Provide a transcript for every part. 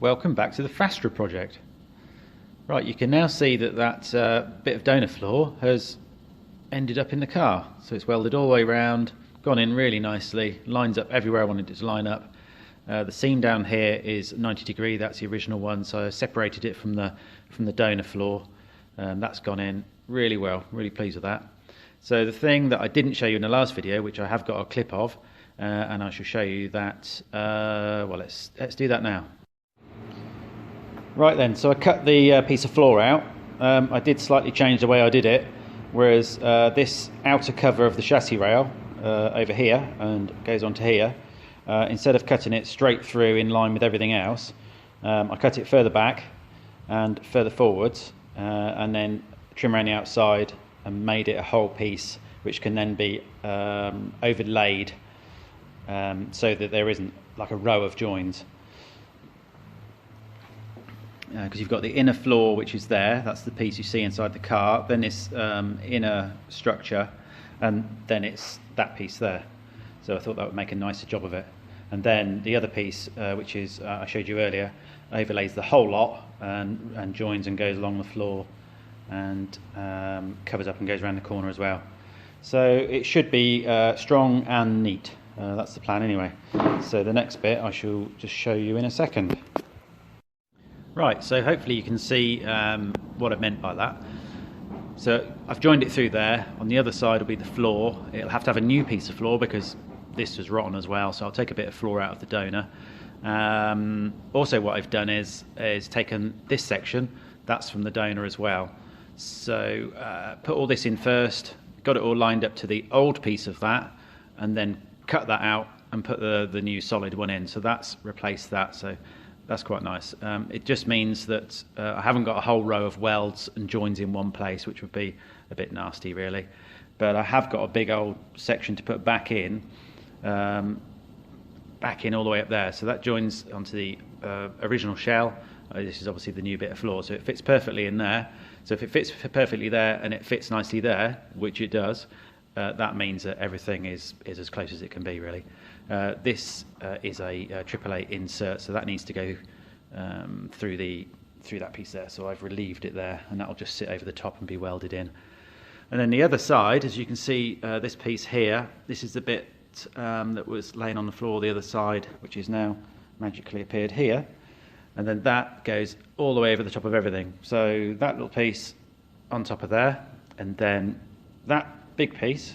welcome back to the Astra project. Right, you can now see that bit of donor floor has ended up in the car. So it's welded all the way around, gone in really nicely, lines up everywhere I wanted it to line up. The seam down here is 90 degree, that's the original one, so I separated it from the donor floor. That's gone in really well, really pleased with that. So the thing that I didn't show you in the last video, which I have got a clip of, and I shall show you that, well, let's do that now. Right then, so I cut the piece of floor out. I did slightly change the way I did it, whereas this outer cover of the chassis rail over here and goes onto here, instead of cutting it straight through in line with everything else, I cut it further back and further forwards, and then trim around the outside and made it a whole piece which can then be overlaid so that there isn't like a row of joins. Because you've got the inner floor, which is there, that's the piece you see inside the car, then this inner structure, and then it's that piece there. So I thought that would make a nicer job of it. And then the other piece, which is I showed you earlier, overlays the whole lot and joins and goes along the floor and covers up and goes around the corner as well. So it should be strong and neat. That's the plan anyway. So the next bit I shall just show you in a second. Right, so hopefully you can see what I meant by that. So I've joined it through there. On the other side will be the floor. It'll have to have a new piece of floor because this was rotten as well, so I'll take a bit of floor out of the donor. Also what I've done is taken this section, that's from the donor as well. So put all this in first, got it all lined up to the old piece of that, and then cut that out and put the new solid one in. So that's replaced that. So that's quite nice. It just means that I haven't got a whole row of welds and joins in one place, which would be a bit nasty really. But I have got a big old section to put back in all the way up there. So that joins onto the original shell. This is obviously the new bit of floor, so it fits perfectly in there. So if it fits perfectly there and it fits nicely there, which it does, that means that everything is as close as it can be really. This is a AAA insert, so that needs to go through that piece there. So I've relieved it there, and that'll just sit over the top and be welded in. And then the other side, as you can see, this piece here, this is the bit that was laying on the floor the other side, which is now magically appeared here. And then that goes all the way over the top of everything. So that little piece on top of there, and then that big piece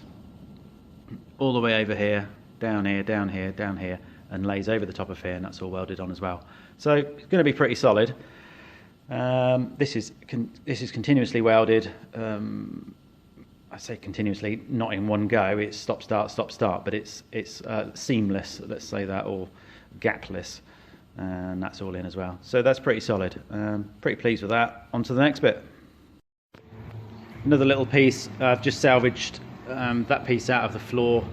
all the way over here, down here, down here, down here, and lays over the top of here, and that's all welded on as well. So it's going to be pretty solid. This is continuously welded. I say continuously, not in one go. It's stop start, but it's seamless, let's say that, or gapless, and that's all in as well. So that's pretty solid. Pretty pleased with that. On to the next bit. Another little piece. I've just salvaged that piece out of the floor.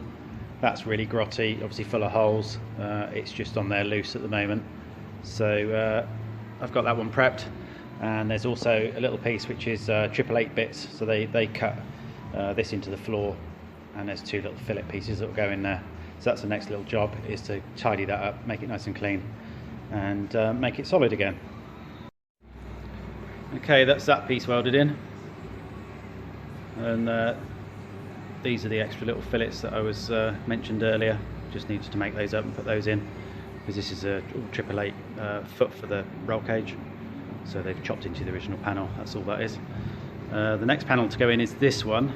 That's really grotty, obviously full of holes. It's just on there loose at the moment. So I've got that one prepped. And there's also a little piece which is 888 bits. So they cut this into the floor, and there's two little fillet pieces that will go in there. So that's the next little job, is to tidy that up, make it nice and clean, and make it solid again. Okay, that's that piece welded in. And these are the extra little fillets that I was mentioned earlier. Just needed to make those up and put those in, because this is a 888 foot for the roll cage. So they've chopped into the original panel, that's all that is. The next panel to go in is this one.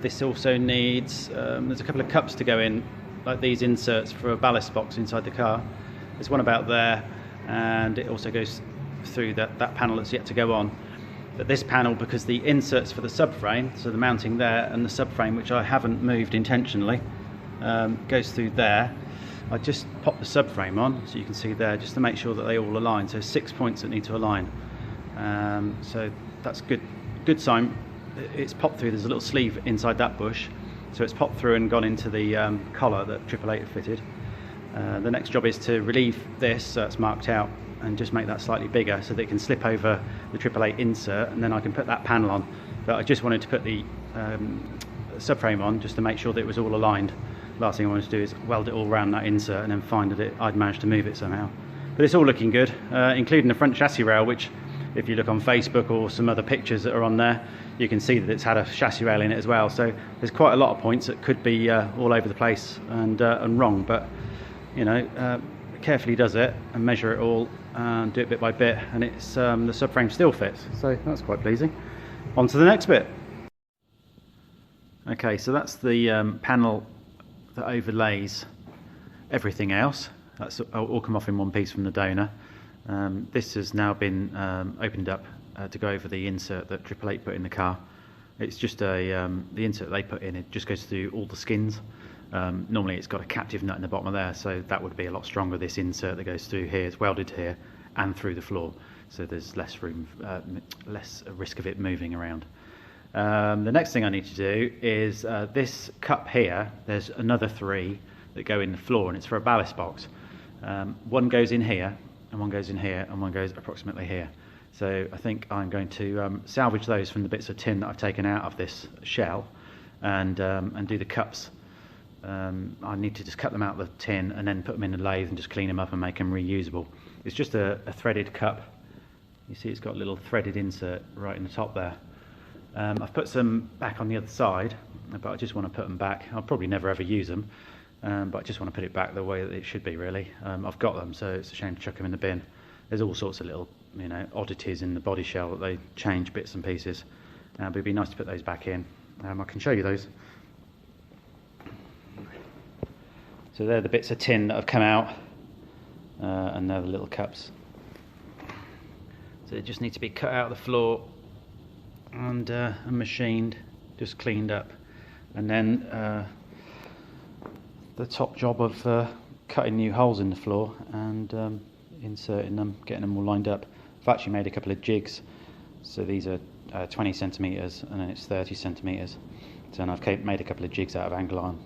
This also needs, there's a couple of cups to go in, like these inserts for a ballast box inside the car. There's one about there, and it also goes through that panel that's yet to go on. But this panel, because the inserts for the subframe, so the mounting there and the subframe, which I haven't moved intentionally, goes through there. I just popped the subframe on, so you can see there, just to make sure that they all align. So 6 points that need to align. So that's good sign. It's popped through. There's a little sleeve inside that bush, so it's popped through and gone into the collar that 888 had fitted. The next job is to relieve this, so it's marked out, and just make that slightly bigger so that it can slip over the 888 insert, and then I can put that panel on. But I just wanted to put the subframe on just to make sure that it was all aligned. Last thing I wanted to do is weld it all around that insert and then find that I'd managed to move it somehow. But it's all looking good, including the front chassis rail, which if you look on Facebook or some other pictures that are on there, you can see that it's had a chassis rail in it as well. So there's quite a lot of points that could be all over the place and wrong, but you know, carefully does it and measure it all and do it bit by bit, and it's the subframe still fits, so that's quite pleasing. On to the next bit. Okay, so that's the panel that overlays everything else. That's all come off in one piece from the donor. This has now been opened up to go over the insert that 888 put in the car. It's just the insert they put in, it just goes through all the skins. Normally it's got a captive nut in the bottom of there, so that would be a lot stronger. This insert that goes through here, it's welded here and through the floor, so there's less room, less risk of it moving around. The next thing I need to do is this cup here, there's another 3 that go in the floor, and it's for a ballast box. One goes in here, and one goes in here, and one goes approximately here. So I think I'm going to salvage those from the bits of tin that I've taken out of this shell, and do the cups. I need to just cut them out of the tin and then put them in the lathe and just clean them up and make them reusable. It's just a threaded cup. You see it's got a little threaded insert right in the top there. I've put some back on the other side, but I just want to put them back. I'll probably never ever use them, but I just want to put it back the way that it should be, really. I've got them, so it's a shame to chuck them in the bin. There's all sorts of little, you know, oddities in the body shell that they change bits and pieces, but it'd be nice to put those back in. I can show you those. So they're the bits of tin that have come out, and they're the little cups. So they just need to be cut out of the floor and machined, just cleaned up, and then the top job of cutting new holes in the floor and inserting them, getting them all lined up. I've actually made a couple of jigs, so these are 20 centimeters and then it's 30 centimeters. So and I've made a couple of jigs out of angle iron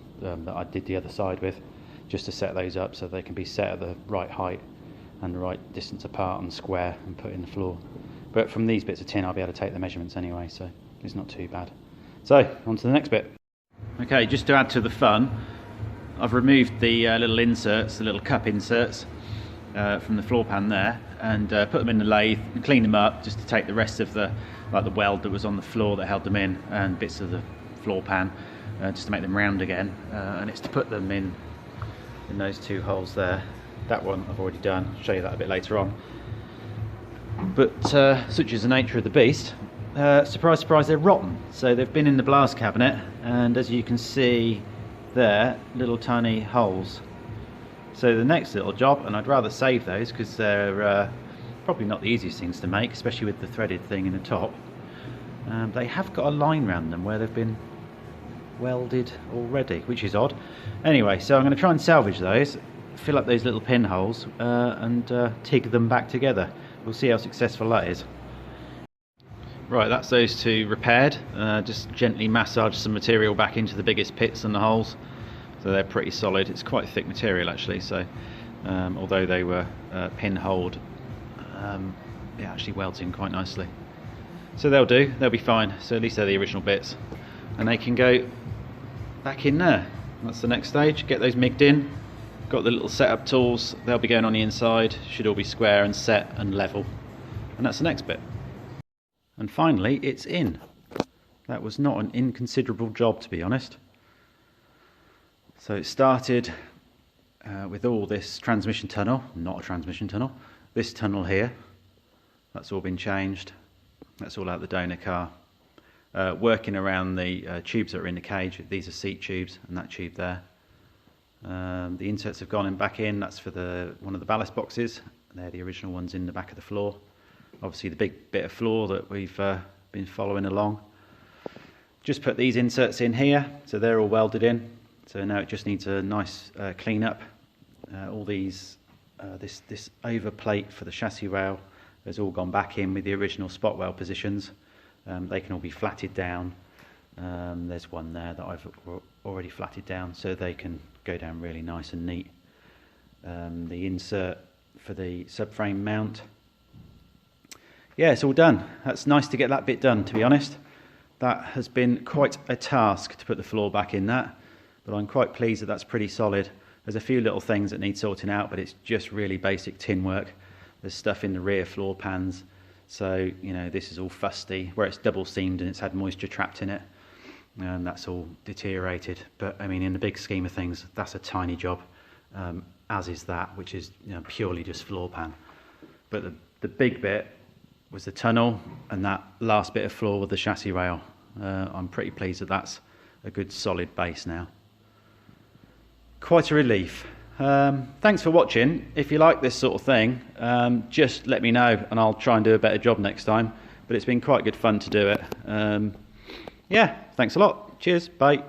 that I did the other side with, just to set those up so they can be set at the right height and the right distance apart and square and put in the floor. But from these bits of tin I'll be able to take the measurements anyway, so it's not too bad. So on to the next bit. Okay, just to add to the fun, I've removed the little inserts, the little cup inserts from the floor pan there, and put them in the lathe and clean them up just to take the rest of the weld that was on the floor that held them in and bits of the floor pan, just to make them round again, and it's to put them in those 2 holes there. That one I've already done, I'll show you that a bit later on. But such is the nature of the beast, surprise surprise, they're rotten. So they've been in the blast cabinet, and as you can see there, little tiny holes. So the next little job, and I'd rather save those because they're probably not the easiest things to make, especially with the threaded thing in the top. They have got a line around them where they've been welded already, which is odd. Anyway, so I'm going to try and salvage those, fill up those little pinholes, and TIG them back together. We'll see how successful that is. Right, that's those 2 repaired. Just gently massage some material back into the biggest pits and the holes, so they're pretty solid. It's quite thick material actually, so although they were pinholed, it actually welds in quite nicely. So they'll do, they'll be fine. So at least they're the original bits, and they can go back in there. That's the next stage, get those migged in. Got the little setup tools, they'll be going on the inside, should all be square and set and level, and that's the next bit. And finally it's in. That was not an inconsiderable job, to be honest. So it started with all this transmission tunnel, not a transmission tunnel, this tunnel here, that's all been changed, that's all out the donor car. Working around the tubes that are in the cage, these are seat tubes and that tube there. The inserts have gone in back in, that's for one of the ballast boxes, they're the original ones in the back of the floor. Obviously the big bit of floor that we've been following along. Just put these inserts in here, so they're all welded in. So now it just needs a nice clean up. All these, this over plate for the chassis rail has all gone back in with the original spot weld positions. They can all be flatted down. There's one there that I've already flatted down, so they can go down really nice and neat. The insert for the subframe mount. Yeah, it's all done. That's nice to get that bit done, to be honest. That has been quite a task to put the floor back in that, but I'm quite pleased that that's pretty solid. There's a few little things that need sorting out, but it's just really basic tin work. There's stuff in the rear floor pans, so you know this is all fusty, where it's double seamed and it's had moisture trapped in it, and that's all deteriorated. But I mean, in the big scheme of things, that's a tiny job, as is that, which is, you know, purely just floor pan. But the big bit was the tunnel and that last bit of floor with the chassis rail. I'm pretty pleased that that's a good solid base now. Quite a relief. Thanks for watching. If you like this sort of thing, just let me know and I'll try and do a better job next time. But it's been quite good fun to do it. Yeah, thanks a lot. Cheers. Bye.